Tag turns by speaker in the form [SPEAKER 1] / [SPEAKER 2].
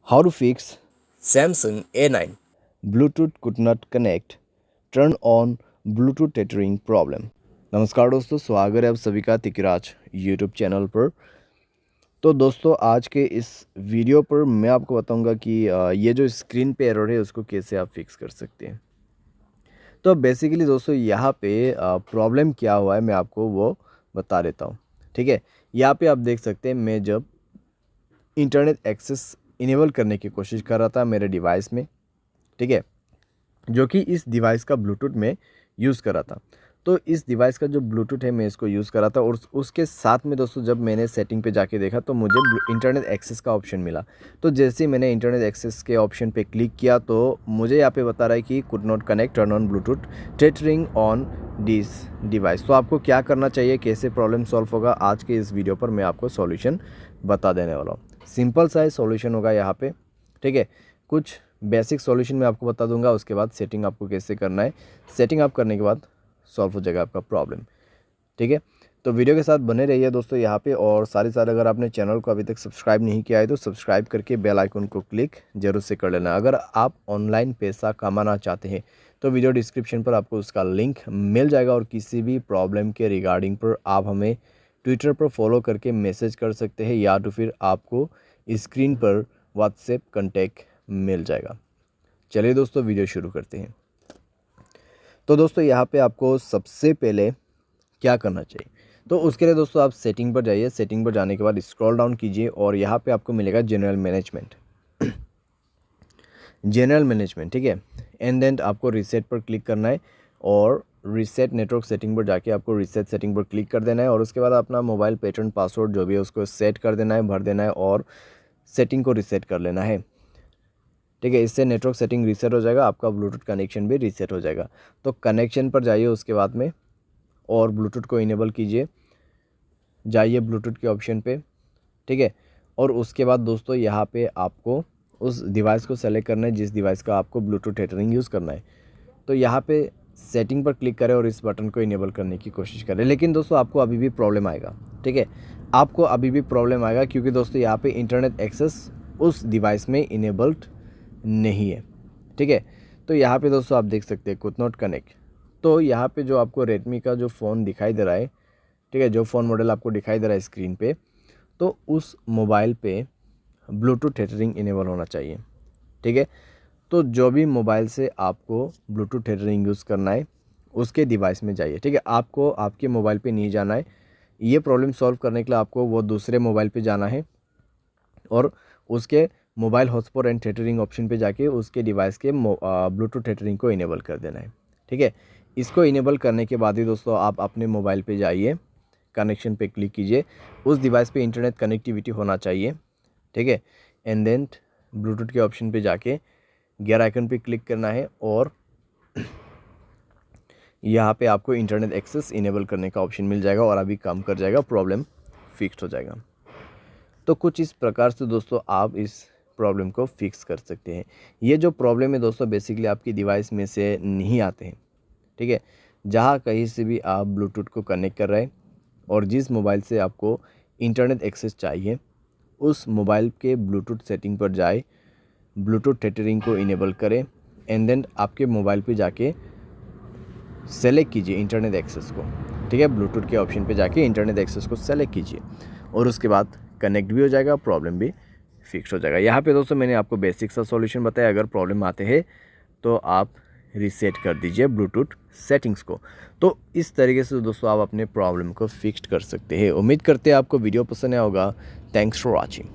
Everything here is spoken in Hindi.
[SPEAKER 1] How to fix
[SPEAKER 2] Samsung A9.
[SPEAKER 1] Bluetooth could not connect, turn on Bluetooth tethering problem। नमस्कार दोस्तों, स्वागत है आप सभी का तिकराज यूट्यूब चैनल पर। तो दोस्तों, आज के इस वीडियो पर मैं आपको बताऊंगा कि ये जो स्क्रीन पे एरर है उसको कैसे आप फिक्स कर सकते हैं। तो बेसिकली दोस्तों, यहाँ पे प्रॉब्लम क्या हुआ है मैं आपको वो बता देता हूँ। ठीक है, यहाँ पे आप देख सकते हैं मैं जब इंटरनेट एक्सेस इनेबल करने की कोशिश कर रहा था मेरे डिवाइस में, ठीक है, जो कि इस डिवाइस का ब्लूटूथ में यूज़ कर रहा था। तो इस डिवाइस का जो ब्लूटूथ है मैं इसको यूज़ कर रहा था, और उसके साथ में दोस्तों जब मैंने सेटिंग पे जाके देखा तो मुझे इंटरनेट एक्सेस का ऑप्शन मिला। तो जैसे ही मैंने इंटरनेट एक्सेस के ऑप्शन पे क्लिक किया तो मुझे यहाँ पे बता रहा है कि could not connect, turn on Bluetooth tethering on this device. तो आपको क्या करना चाहिए, कैसे प्रॉब्लम सॉल्व होगा, आज के इस वीडियो पर मैं आपको सॉल्यूशन बता देने वाला हूँ। सिंपल सा सॉल्यूशन होगा यहाँ पे, ठीक है। कुछ बेसिक सॉल्यूशन मैं आपको बता दूंगा, उसके बाद सेटिंग आपको कैसे करना है। सेटिंग आप करने के बाद सॉल्व हो जाएगा आपका प्रॉब्लम, ठीक है। तो वीडियो के साथ बने रहिए दोस्तों यहाँ पे, और साथ ही साथ अगर आपने चैनल को अभी तक सब्सक्राइब नहीं किया है तो सब्सक्राइब करके बेल आइकन को क्लिक जरूर से कर लेना। अगर आप ऑनलाइन पैसा कमाना चाहते हैं तो वीडियो डिस्क्रिप्शन पर आपको उसका लिंक मिल जाएगा, और किसी भी प्रॉब्लम के रिगार्डिंग पर आप हमें ट्विटर पर फॉलो करके मैसेज कर सकते हैं, या तो फिर आपको स्क्रीन पर व्हाट्सएप कॉन्टैक्ट मिल जाएगा। चलिए दोस्तों, वीडियो शुरू करते हैं। तो दोस्तों, यहाँ पे आपको सबसे पहले क्या करना चाहिए, तो उसके लिए दोस्तों आप सेटिंग पर जाइए। सेटिंग पर जाने के बाद स्क्रॉल डाउन कीजिए और यहाँ पे आपको मिलेगा जनरल मैनेजमेंट। जनरल मैनेजमेंट, ठीक है। एंड देन आपको रीसेट पर क्लिक करना है, और रीसेट नेटवर्क सेटिंग पर जाके आपको रीसेट सेटिंग पर क्लिक कर देना है, और उसके बाद अपना मोबाइल पैटर्न पासवर्ड जो भी है उसको सेट कर देना है, भर देना है, और सेटिंग को रीसेट कर लेना है, ठीक है। इससे नेटवर्क सेटिंग रीसेट हो जाएगा, आपका ब्लूटूथ कनेक्शन भी रीसेट हो जाएगा। तो कनेक्शन पर जाइए उसके बाद में, और ब्लूटूथ को इनेबल कीजिए। जाइए ब्लूटूथ के ऑप्शन पे, ठीक है। और उसके बाद दोस्तों यहाँ पे आपको उस डिवाइस को सेलेक्ट करना है जिस डिवाइस का आपको ब्लूटूथ टेथरिंग यूज़ करना है। तो यहाँ पे सेटिंग पर क्लिक करें और इस बटन को इनेबल करने की कोशिश करें। लेकिन दोस्तों आपको अभी भी प्रॉब्लम आएगा, ठीक है। आपको अभी भी प्रॉब्लम आएगा क्योंकि दोस्तों यहाँ पे इंटरनेट एक्सेस उस डिवाइस में इनेबल्ड नहीं है, ठीक है। तो यहाँ पे दोस्तों आप देख सकते हैं कुड नॉट कनेक्ट। तो यहाँ पे जो आपको रेडमी का जो फ़ोन दिखाई दे रहा है, ठीक है, जो फ़ोन मॉडल आपको दिखाई दे रहा है स्क्रीन पे, तो उस मोबाइल पे ब्लूटूथ टेथरिंग इनेबल होना चाहिए, ठीक है। तो जो भी मोबाइल से आपको ब्लूटूथ टेथरिंग यूज़ करना है उसके डिवाइस में जाइए, ठीक है। आपको आपके मोबाइल पे नहीं जाना है। ये प्रॉब्लम सॉल्व करने के लिए आपको वो दूसरे मोबाइल पे जाना है, और उसके mobile hotspot and tethering option पे जाके उसके डिवाइस के ब्लूटूथ टेथरिंग को इनेबल कर देना है, ठीक है। इसको इनेबल करने के बाद ही दोस्तों आप अपने मोबाइल पे जाइए, कनेक्शन पे क्लिक कीजिए। उस डिवाइस पे इंटरनेट कनेक्टिविटी होना चाहिए, ठीक है। एंड देन ब्लूटूथ के ऑप्शन पे जाके गियर आइकन पे क्लिक करना है, और यहाँ पे आपको इंटरनेट एक्सेस इनेबल करने का ऑप्शन मिल जाएगा, और अभी काम कर जाएगा, प्रॉब्लम फिक्स हो जाएगा। तो कुछ इस प्रकार से दोस्तों आप इस प्रॉब्लम को फिक्स कर सकते हैं। ये जो प्रॉब्लम है दोस्तों बेसिकली आपकी डिवाइस में से नहीं आते हैं, ठीक है। जहाँ कहीं से भी आप ब्लूटूथ को कनेक्ट कर रहे हैं और जिस मोबाइल से आपको इंटरनेट एक्सेस चाहिए उस मोबाइल के ब्लूटूथ सेटिंग पर जाए, ब्लूटूथ टेथरिंग को इनेबल करें, एंड देन आपके मोबाइल पे जाके सेलेक्ट कीजिए इंटरनेट एक्सेस को, ठीक है। ब्लूटूथ के ऑप्शन पे जाके इंटरनेट एक्सेस को सेलेक्ट कीजिए, और उसके बाद कनेक्ट भी हो जाएगा, प्रॉब्लम भी फिक्स हो जाएगा। यहाँ पे दोस्तों मैंने आपको बेसिक सा सॉल्यूशन बताया। अगर प्रॉब्लम आते हैं तो आप रीसेट कर दीजिए ब्लूटूथ सेटिंग्स को। तो इस तरीके से दोस्तों आप अपने प्रॉब्लम को फिक्स कर सकते हैं। उम्मीद करते हैं आपको वीडियो पसंद आया होगा। Thanks for watching.